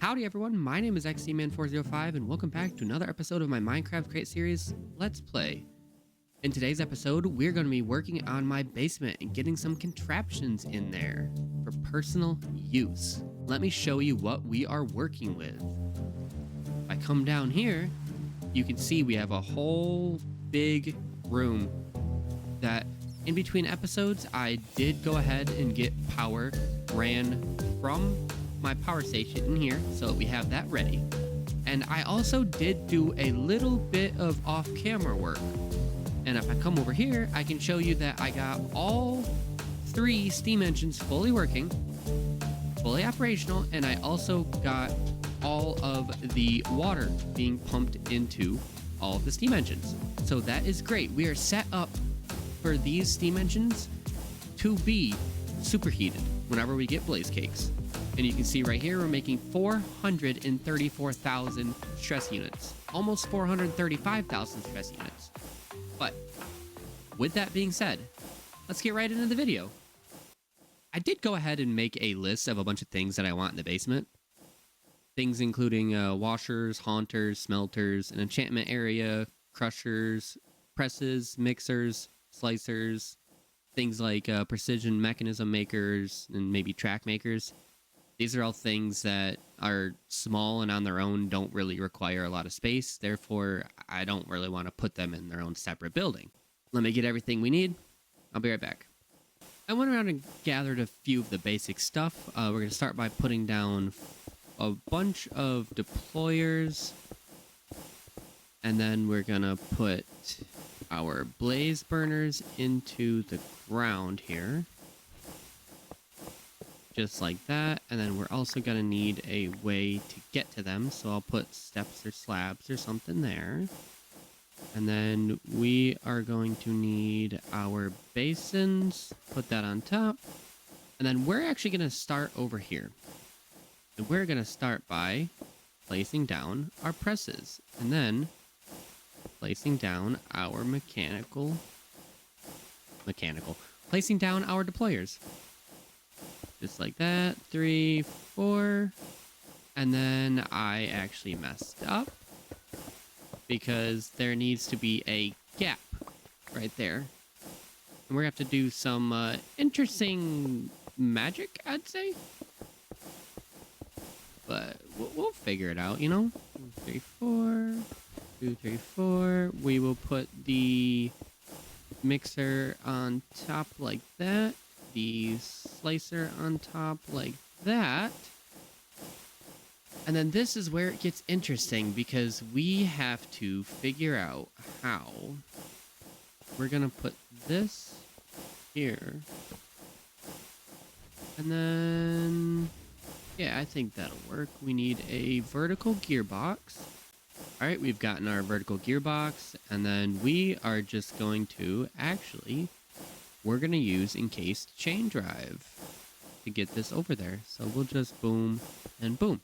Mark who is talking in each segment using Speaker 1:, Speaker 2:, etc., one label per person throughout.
Speaker 1: Howdy everyone, my name is Caveman 405 and welcome back to another episode of my Minecraft Crate series, Let's Play. In today's episode, we're going to be working on my basement and getting some contraptions in there for personal use. Let me show you what we are working with. If I come down here, you can see we have a whole big room that in between episodes, I did go ahead and get power ran from my power station in here, so we have that ready. And I also did do a little bit of off-camera work. And if I come over here, I can show you that I got all 3 steam engines fully working, fully operational, and I also got all of the water being pumped into all of the steam engines. So that is great. We are set up for these steam engines to be superheated whenever we get blaze cakes. And you can see right here, we're making 434,000 stress units, almost 435,000 stress units. But with that being said, let's get right into the video. I did go ahead and make a list of a bunch of things that I want in the basement. Things including washers, haunters, smelters, an enchantment area, crushers, presses, mixers, slicers, things like precision mechanism makers, and maybe track makers. These are all things that are small and on their own don't really require a lot of space. Therefore, I don't really want to put them in their own separate building. Let me get everything we need. I'll be right back. I went around and gathered a few of the basic stuff. We're going to start by putting down a bunch of deployers. And then we're going to put our blaze burners into the ground here. Just like that, and then we're also going to need a way to get to them, so I'll put steps or slabs or something there. And then we are going to need our basins, put that on top, and then we're actually going to start over here. And we're going to start by placing down our presses, and then placing down our placing down our deployers. Just like that, 3, 4, and then I actually messed up because there needs to be a gap right there. And we're gonna have to do some interesting magic, I'd say. But we'll figure it out, you know? 3, 4, 2, 3, 4. We will put the mixer on top like that. The slicer on top like that. And then this is where it gets interesting because we have to figure out how we're gonna put this here. And then, yeah, I think that'll work. We need a vertical gearbox. All right, we've gotten our vertical gearbox, and then we are just going to we're going to use encased chain drive to get this over there. So we'll just boom and boom.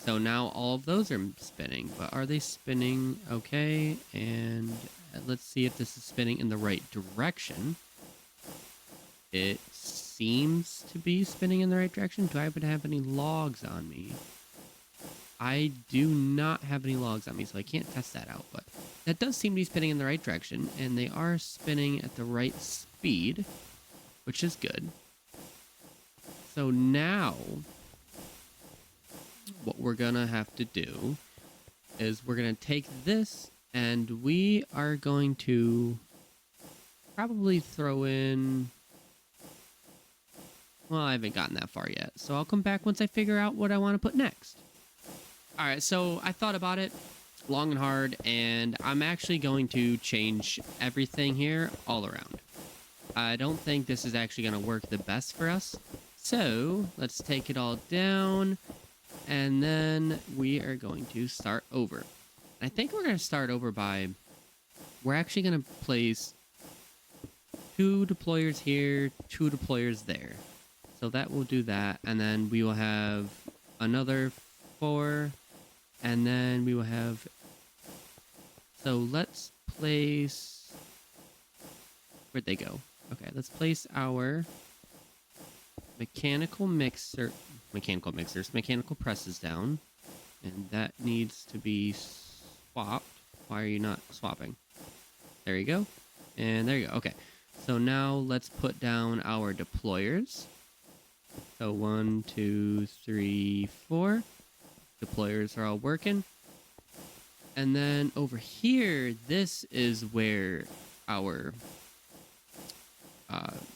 Speaker 1: So now all of those are spinning, but are they spinning okay? And let's see if this is spinning in the right direction. It seems to be spinning in the right direction. Do I even have any logs on me? I do not have any logs on me, so I can't test that out, but that does seem to be spinning in the right direction, and they are spinning at the right speed, which is good. So now, what we're gonna have to do is we're gonna take this, and we are going to probably throw in... Well, I haven't gotten that far yet, so I'll come back once I figure out what I want to put next. Alright, so I thought about it long and hard, and I'm actually going to change everything here all around. I don't think this is actually going to work the best for us. So, let's take it all down, and then we are going to start over. I think we're going to start over by... We're actually going to place 2 deployers here, 2 deployers there. So that will do that, and then we will have another 4... And then we will have... So let's place... Where'd they go? Okay, let's place our mechanical mixers, mechanical presses down. And that needs to be swapped. Why are you not swapping? There you go. And there you go. Okay. So now let's put down our deployers. So 1, 2, 3, 4. Deployers are all working. And then over here, this is where our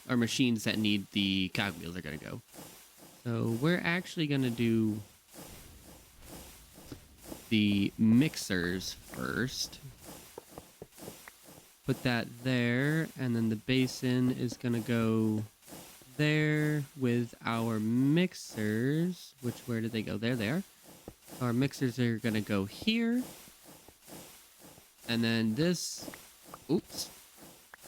Speaker 1: machines that need the cogwheels are going to go. So we're actually going to do the mixers first. Put that there, and then the basin is going to go there with our mixers. Where did they go? There they are. Our mixers are going to go here. And then this, oops,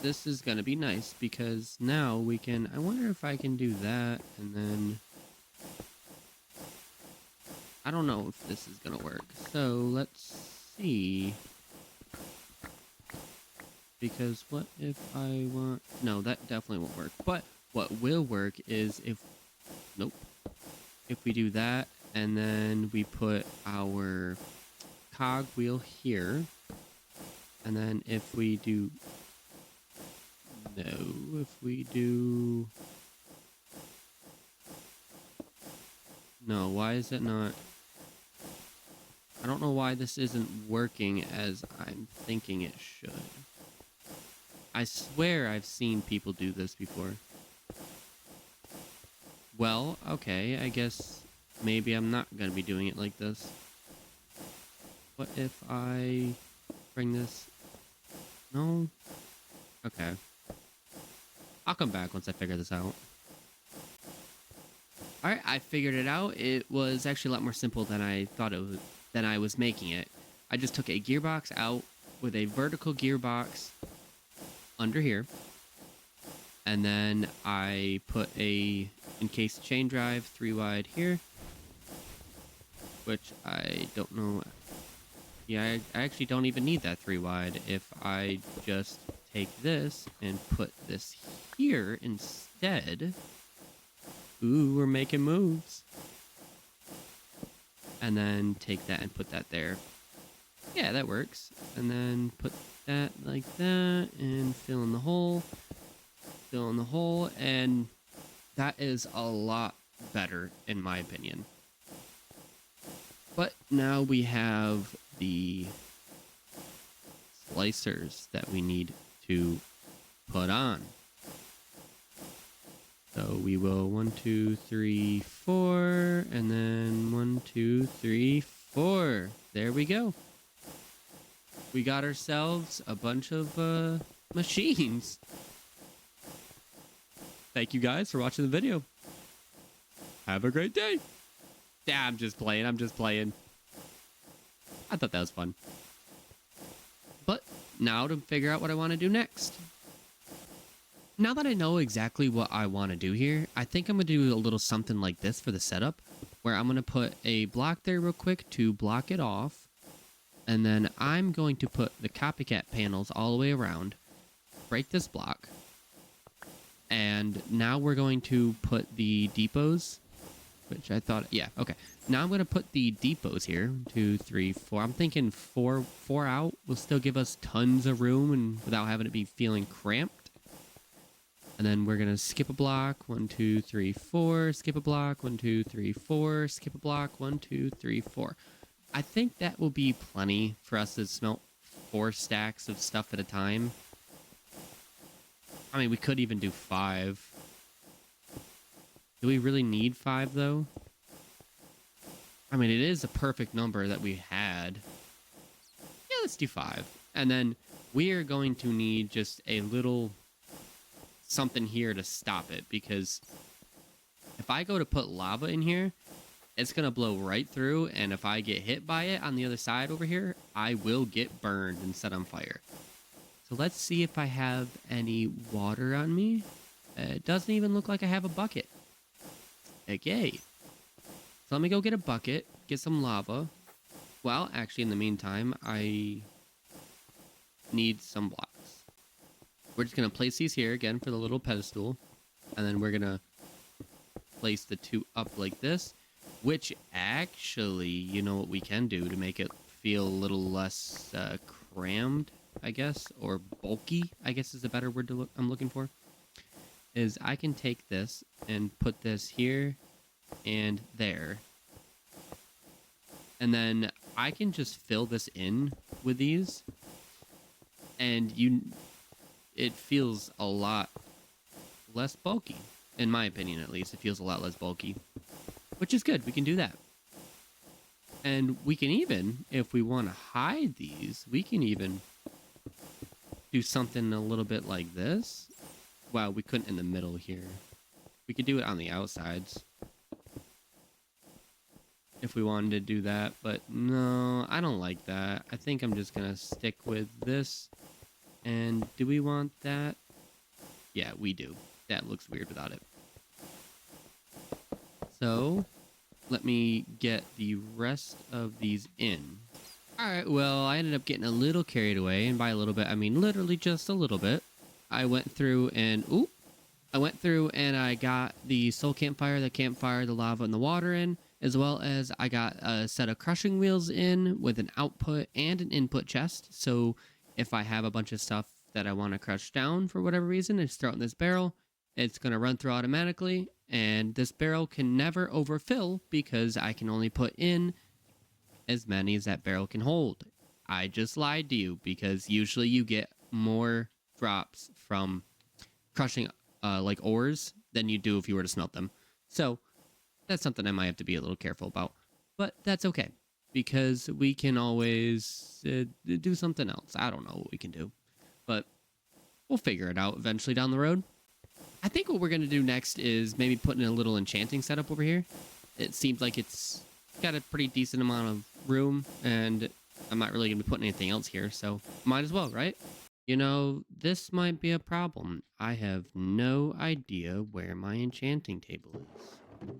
Speaker 1: this is going to be nice because now we can, I wonder if I can do that and then, I don't know if this is going to work. So let's see. Because what if I want, no, that definitely won't work. But what will work is if, nope, if we do that and then we put our cog wheel here. And then if we do, no, if we do, no, why is it not? I don't know why this isn't working as I'm thinking it should. I swear I've seen people do this before. Well, okay, I guess maybe I'm not going to be doing it like this. What if I bring this? No? Okay. I'll come back once I figure this out. Alright, I figured it out. It was actually a lot more simple than I thought it was, than I was making it. I just took a gearbox out with a vertical gearbox under here. And then I put a encased chain drive 3 wide here. Which I don't know. Yeah, I actually don't even need that 3 wide if I just take this and put this here instead. Ooh, we're making moves. And then take that and put that there. Yeah, that works. And then put that like that and fill in the hole. Fill in the hole. And that is a lot better in my opinion. But now we have the slicers that we need to put on. So we will 1, 2, 3, 4, and then 1, 2, 3, 4. There we go. We got ourselves a bunch of machines. Thank you guys for watching the video. Have a great day. Yeah, I'm just playing. I thought that was fun. But now to figure out what I want to do next. Now that I know exactly what I want to do here, I think I'm going to do a little something like this for the setup, where I'm going to put a block there real quick to block it off. And then I'm going to put the copycat panels all the way around, break this block. And now we're going to put the depots, which I thought, yeah, okay. Now I'm going to put the depots here, 2, 3, 4. I'm thinking four out will still give us tons of room and without having it be feeling cramped. And then we're going to skip a block, 1, 2, 3, 4, skip a block, 1, 2, 3, 4, skip a block, 1, 2, 3, 4. I think that will be plenty for us to smelt 4 stacks of stuff at a time. I mean, we could even do 5. Do we really need 5, though? I mean, it is a perfect number that we had. Yeah, let's do 5. And then we are going to need just a little something here to stop it, because if I go to put lava in here, it's going to blow right through, and if I get hit by it on the other side over here, I will get burned and set on fire. So let's see if I have any water on me. It doesn't even look like I have a bucket. Okay. So let me go get a bucket, get some lava. Well, actually, in the meantime, I need some blocks. We're just going to place these here again for the little pedestal. And then we're going to place the two up like this, which actually, you know what we can do to make it feel a little less crammed, I guess, or bulky, I guess is a better word I'm looking for, is I can take this and put this here and there. And then I can just fill this in with these, and it feels a lot less bulky. In my opinion, at least, it feels a lot less bulky, which is good. We can do that. And we can even, if we want to hide these, we can even do something a little bit like this. Well, we couldn't in the middle here. We could do it on the outsides if we wanted to do that, but no, I don't like that. I think I'm just gonna stick with this. And do we want that? Yeah, we do. That looks weird without it. So let me get the rest of these in. All right, well, I ended up getting a little carried away, and by a little bit, I mean literally just a little bit. I went through and I got the soul campfire, the lava, and the water in, as well as I got a set of crushing wheels in with an output and an input chest. So if I have a bunch of stuff that I want to crush down for whatever reason, I just throw it in this barrel. It's going to run through automatically, and this barrel can never overfill because I can only put in as many as that barrel can hold. I just lied to you because usually you get more drops from crushing like ores than you do if you were to smelt them. So that's something I might have to be a little careful about, but that's okay because we can always do something else. I don't know what we can do, but we'll figure it out eventually down the road. I think what we're going to do next is maybe put in a little enchanting setup over here. It seems like it's got a pretty decent amount of room, and I'm not really going to be putting anything else here, so might as well, right? You know, this might be a problem. I have no idea where my enchanting table is.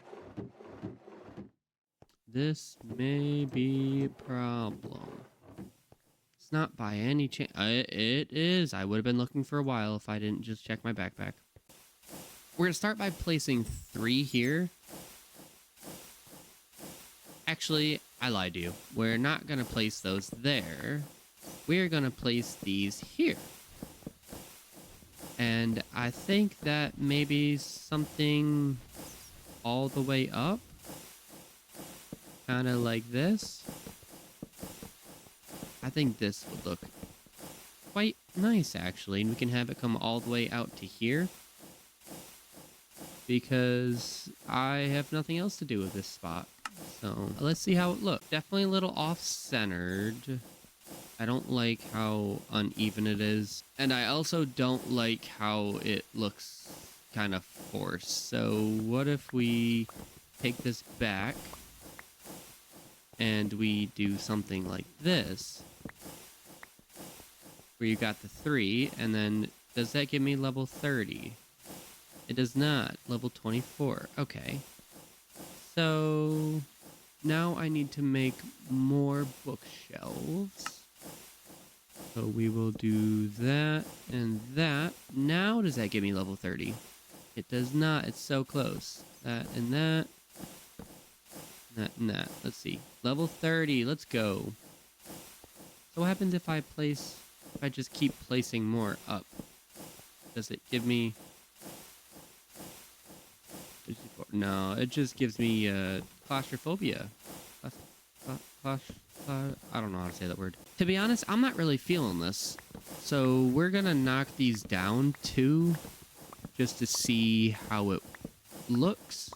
Speaker 1: This may be a problem. It's not by any chance. It is. I would have been looking for a while if I didn't just check my backpack. We're going to start by placing 3 here. Actually, I lied to you. We're not going to place those there. We're going to place these here. And I think that maybe something all the way up. Kind of like this. I think this would look quite nice, actually. And we can have it come all the way out to here. Because I have nothing else to do with this spot. So let's see how it looks. Definitely a little off-centered. I don't like how uneven it is. And I also don't like how it looks kind of forced. So what if we take this back and we do something like this? Where you got the 3, and then does that give me level 30? It does not. Level 24. Okay. So now I need to make more bookshelves. So we will do that and that. Now does that give me level 30? It does not. It's so close. That and that. That and that. Let's see. Level 30. Let's go. So what happens if I just keep placing more up? Does it give me... No, it just gives me claustrophobia. I don't know how to say that word. To be honest, I'm not really feeling this. So we're going to knock these down too, just to see how it looks.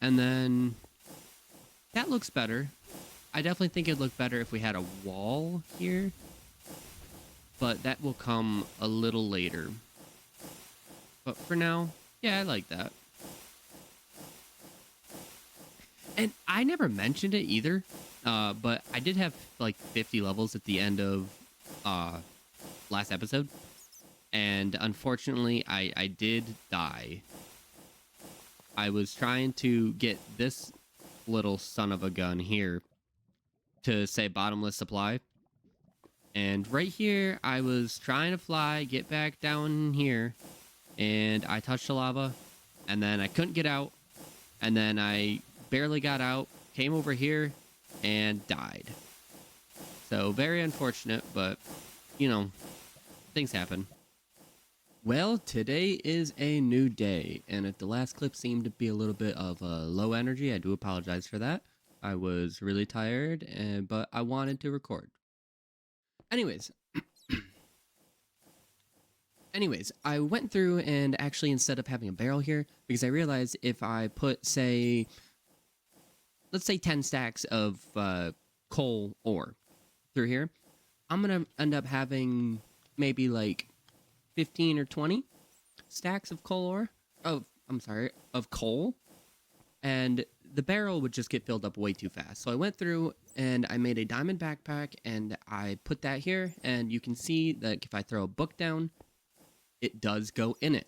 Speaker 1: And then that looks better. I definitely think it'd look better if we had a wall here. But that will come a little later. But for now... yeah, I like that. And I never mentioned it either, but I did have like 50 levels at the end of last episode. And unfortunately, I did die. I was trying to get this little son of a gun here to say bottomless supply. And right here, I was trying to fly, get back down here, and I touched the lava, and then I couldn't get out, and then I barely got out, came over here, and died. So very unfortunate, but, you know, things happen. Well, today is a new day, and if the last clip seemed to be a little bit of low energy, I do apologize for that. I was really tired, but I wanted to record. Anyways, I went through and actually, instead of having a barrel here, because I realized if I put, say, let's say 10 stacks of coal ore through here, I'm gonna end up having maybe like 15 or 20 stacks of coal ore. Of coal. And the barrel would just get filled up way too fast. So I went through and I made a diamond backpack and I put that here. And you can see that if I throw a book down, it does go in it.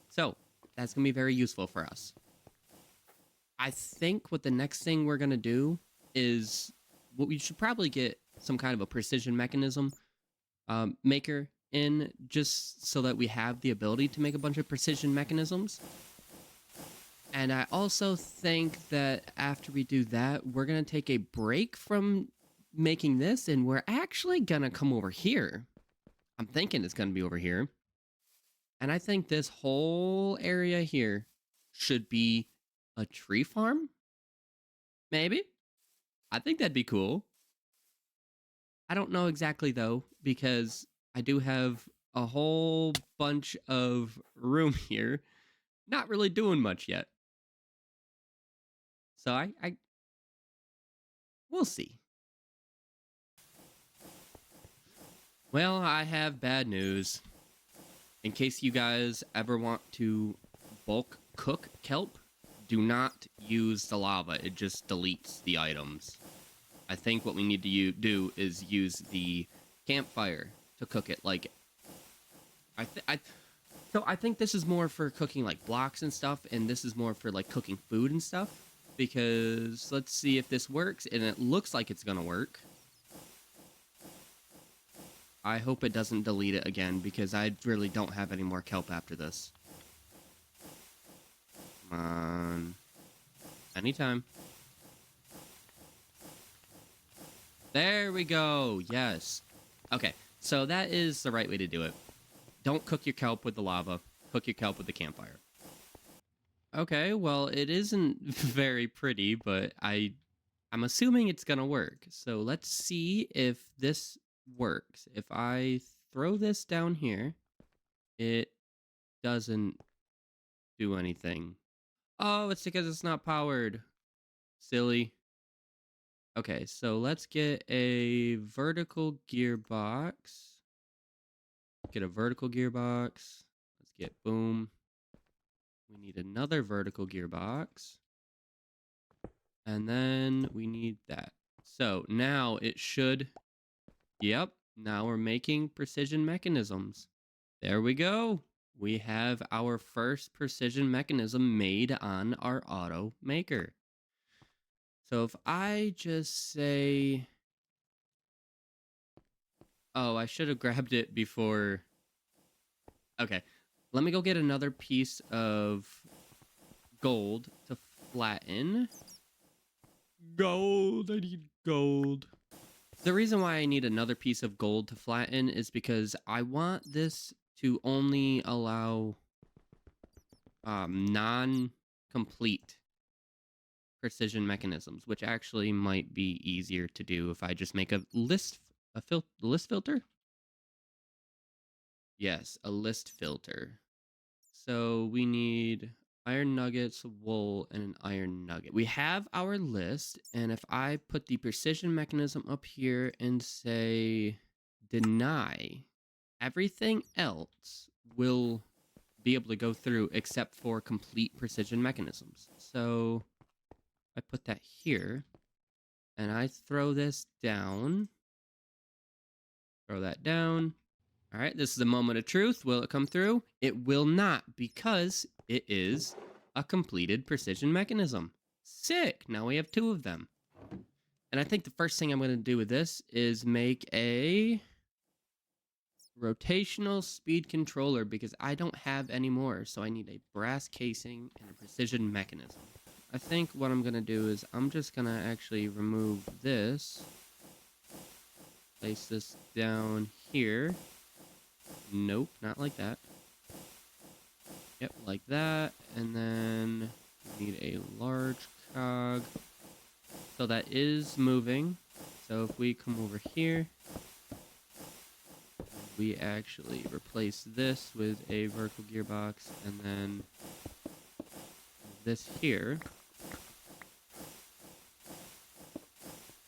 Speaker 1: So that's going to be very useful for us. I think what the next thing we're going to do is what we should probably get some kind of a precision mechanism maker in, just so that we have the ability to make a bunch of precision mechanisms. And I also think that after we do that, we're going to take a break from making this, and we're actually going to come over here. I'm thinking it's going to be over here. And I think this whole area here should be a tree farm. Maybe. I think that'd be cool. I don't know exactly, though, because I do have a whole bunch of room here. Not really doing much yet. So we'll see. Well, I have bad news. In case you guys ever want to bulk cook kelp, do not use the lava. It just deletes the items. I think what we need to do is use the campfire to cook it. Like, so I think this is more for cooking like blocks and stuff, and this is more for like cooking food and stuff. Because let's see if this works, and it looks like it's gonna work. I hope it doesn't delete it again, because I really don't have any more kelp after this. Come on. Anytime. There we go. Yes. Okay, so that is the right way to do it. Don't cook your kelp with the lava. Cook your kelp with the campfire. Okay, well, it isn't very pretty, but I'm assuming it's gonna work. So let's see if this works. If I throw this down here, it doesn't do anything. Oh, it's because it's not powered. Silly. Okay, so let's get a vertical gearbox. Get a vertical gearbox. Let's get boom. We need another vertical gearbox. And then we need that. So now it should... Yep, now we're making precision mechanisms. There we go. We have our first precision mechanism made on our auto maker. So if I just say... Oh, I should have grabbed it before... Okay, let me go get another piece of gold to flatten. Gold, I need gold. The reason why I need another piece of gold to flatten is because I want this to only allow non-complete precision mechanisms, which actually might be easier to do if I just make a list filter. Yes, a list filter. So we need iron nuggets, wool, and an iron nugget. We have our list, and if I put the precision mechanism up here and say deny, everything else will be able to go through except for complete precision mechanisms. So I put that here, and I throw this down. Throw that down. All right, this is a moment of truth. Will it come through? It will not, because it is a completed precision mechanism. Sick. Now we have 2 of them. And I think the first thing I'm going to do with this is make a rotational speed controller because I don't have any more. So I need a brass casing and a precision mechanism. I think what I'm going to do is I'm just going to actually remove this. Place this down here. Nope, not like that. Yep, like that. And then we need a large cog. So that is moving. So if we come over here, we actually replace this with a vertical gearbox and then this here.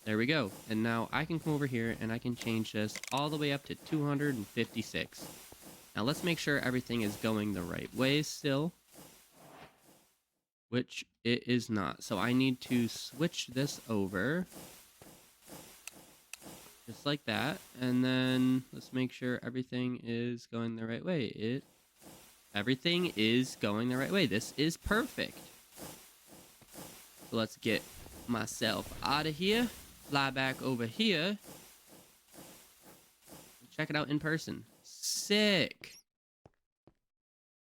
Speaker 1: There we go. And now I can come over here and I can change this all the way up to 256. Now let's make sure everything is going the right way still, which it is not. So I need to switch this over just like that. And then let's make sure everything is going the right way. Everything is going the right way. This is perfect. So let's get myself out of here. Fly back over here. Check it out in person. Sick.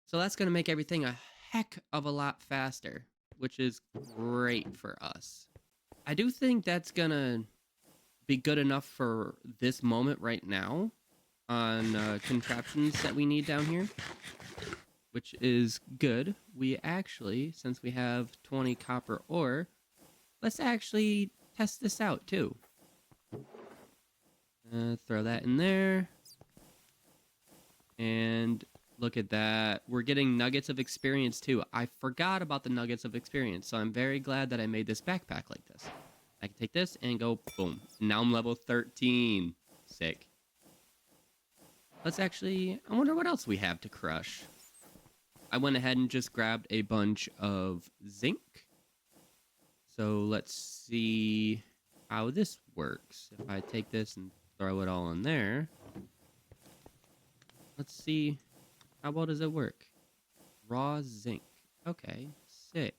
Speaker 1: So that's going to make everything a heck of a lot faster, which is great for us. I do think that's going to be good enough for this moment right now on contraptions that we need down here, which is good. We actually, since we have 20 copper ore, let's actually test this out too. Throw that in there. And look at that. We're getting nuggets of experience too. I forgot about the nuggets of experience, so I'm very glad that I made this backpack like this. I can take this and go boom. Now I'm level 13. Sick. Let's actually, I wonder what else we have to crush. I went ahead and just grabbed a bunch of zinc. So let's see how this works. If I take this and throw it all in there. Let's see. How well does it work? Raw zinc. Okay, sick.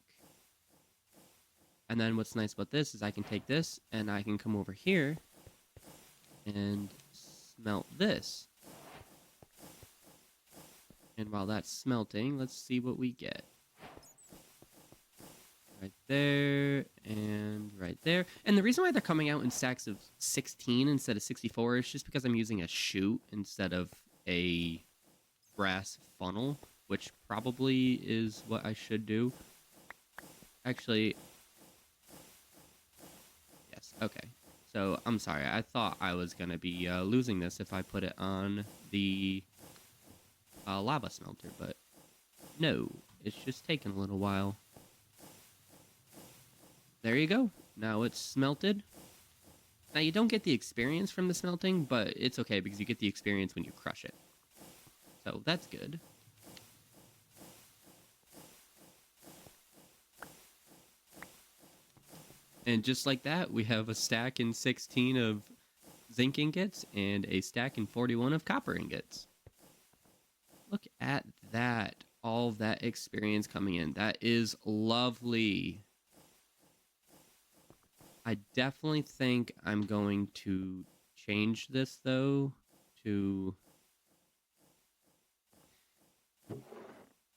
Speaker 1: And then what's nice about this is I can take this and I can come over here and smelt this. And while that's smelting, let's see what we get. Right there and right there. And the reason why they're coming out in stacks of 16 instead of 64 is just because I'm using a chute instead of a brass funnel, which probably is what I should do. Actually, yes, okay. So, I'm sorry, I thought I was going to be losing this if I put it on the lava smelter, but no, it's just taking a little while. There you go. Now it's smelted. Now, you don't get the experience from the smelting, but it's okay because you get the experience when you crush it. So, that's good. And just like that, we have a stack in 16 of zinc ingots and a stack in 41 of copper ingots. Look at that. All of that experience coming in. That is lovely. I definitely think I'm going to change this, though, to...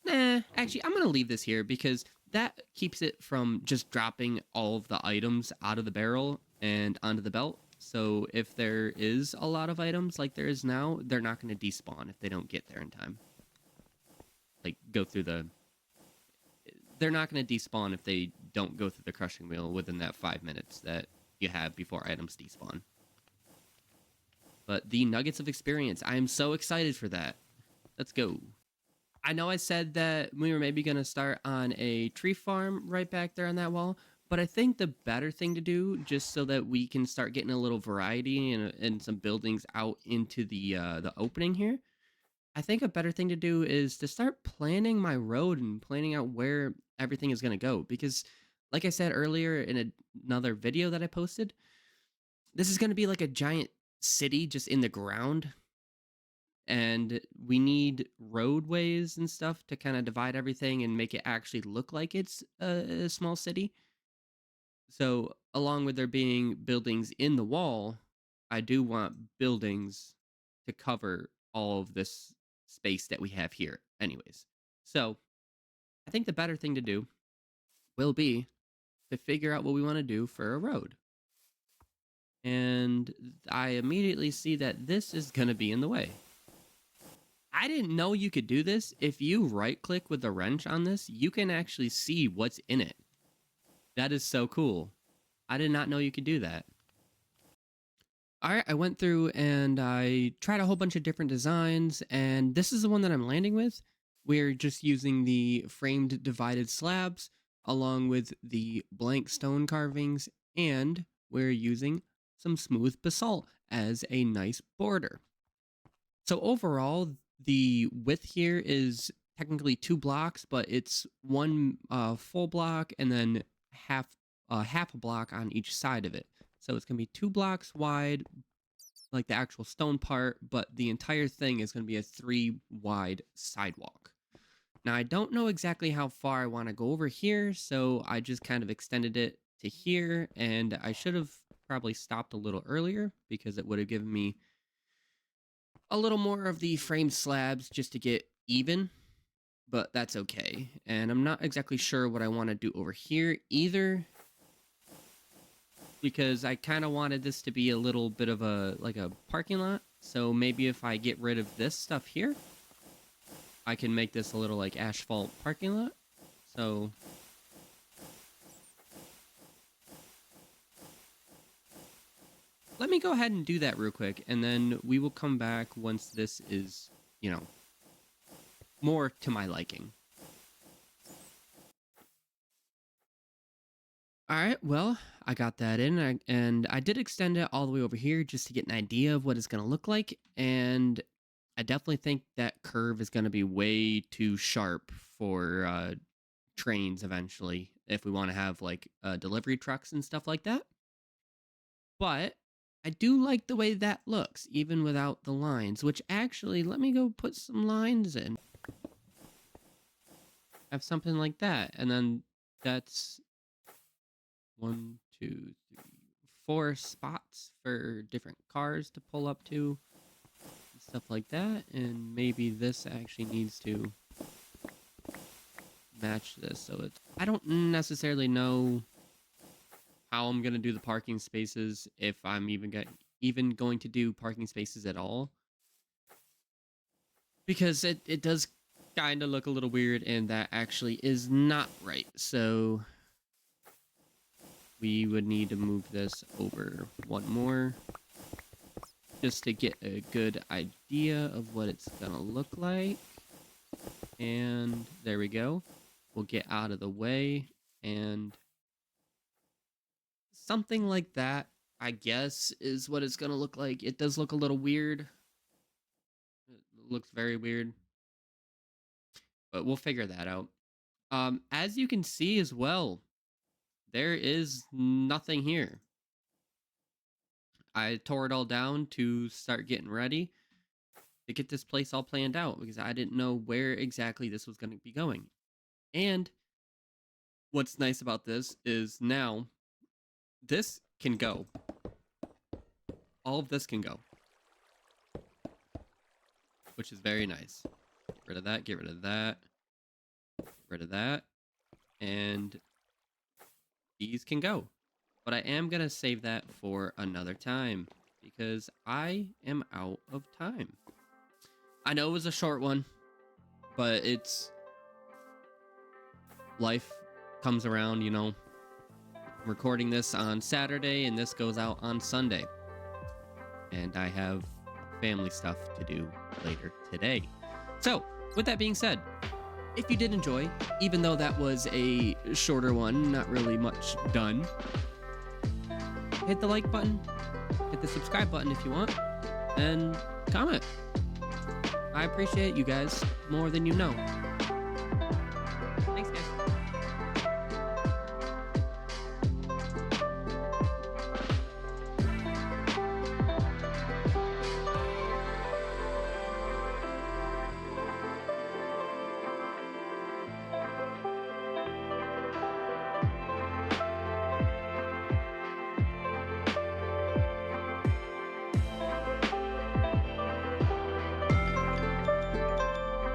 Speaker 1: Nah, actually, I'm going to leave this here because that keeps it from just dropping all of the items out of the barrel and onto the belt. So if there is a lot of items like there is now, they're not going to despawn if they don't get there in time. Like, go through the... They're not going to despawn if they don't go through the crushing wheel within that 5 minutes that you have before items despawn. But the nuggets of experience, I am so excited for that. Let's go. I know I said that we were maybe going to start on a tree farm right back there on that wall, but I think the better thing to do, just so that we can start getting a little variety and some buildings out into the opening here, I think a better thing to do is to start planning my road and planning out where everything is going to go. Because, like I said earlier in another video that I posted, this is going to be like a giant city just in the ground. And we need roadways and stuff to kind of divide everything and make it actually look like it's a small city. So, along with there being buildings in the wall, I do want buildings to cover all of this space that we have here anyways. So I think the better thing to do will be to figure out what we want to do for a road. And I immediately see that this is going to be in the way. I didn't know you could do this. If you right click with the wrench on this, you can actually see what's in it. That is so cool. I did not know you could do that. All right, I went through and I tried a whole bunch of different designs, and this is the one that I'm landing with. We're just using the framed divided slabs along with the blank stone carvings, and we're using some smooth basalt as a nice border. So overall, the width here is technically 2 blocks, but it's one full block and then half a block on each side of it. So it's going to be 2 blocks wide, like the actual stone part, but the entire thing is going to be a 3 wide sidewalk. Now, I don't know exactly how far I want to go over here, so I just kind of extended it to here, and I should have probably stopped a little earlier because it would have given me a little more of the framed slabs just to get even, but that's okay. And I'm not exactly sure what I want to do over here either, because I kind of wanted this to be a little bit of a parking lot. So maybe if I get rid of this stuff here, I can make this a little like asphalt parking lot. So let me go ahead and do that real quick, and then we will come back once this is, more to my liking. All right, well, I got that in, and I did extend it all the way over here just to get an idea of what it's going to look like, and I definitely think that curve is going to be way too sharp for trains eventually, if we want to have, like, delivery trucks and stuff like that. But I do like the way that looks, even without the lines, which actually, let me go put some lines in. Have something like that, and then that's 1, 2, 3, 4 spots for different cars to pull up to, and stuff like that. And maybe this actually needs to match this, so it's, I don't necessarily know how I'm gonna do the parking spaces, if I'm even going to do parking spaces at all, because it does kind of look a little weird, and that actually is not right. So we would need to move this over one more just to get a good idea of what it's gonna look like. And there we go. We'll get out of the way, and something like that, I guess, is what it's gonna look like. It does look a little weird. It looks very weird, but we'll figure that out. As you can see as well, there is nothing here. I tore it all down to start getting ready to get this place all planned out, because I didn't know where exactly this was going to be going. And what's nice about this is now this can go. All of this can go, which is very nice. Get rid of that, get rid of that, get rid of that, and these can go. But I am going to save that for another time, because I am out of time. I know it was a short one, but it's life comes around, I'm recording this on Saturday and this goes out on Sunday. And I have family stuff to do later today. So, with that being said, if you did enjoy, even though that was a shorter one, not really much done, hit the like button, hit the subscribe button if you want, and comment. I appreciate you guys more than you know. Thanks, guys.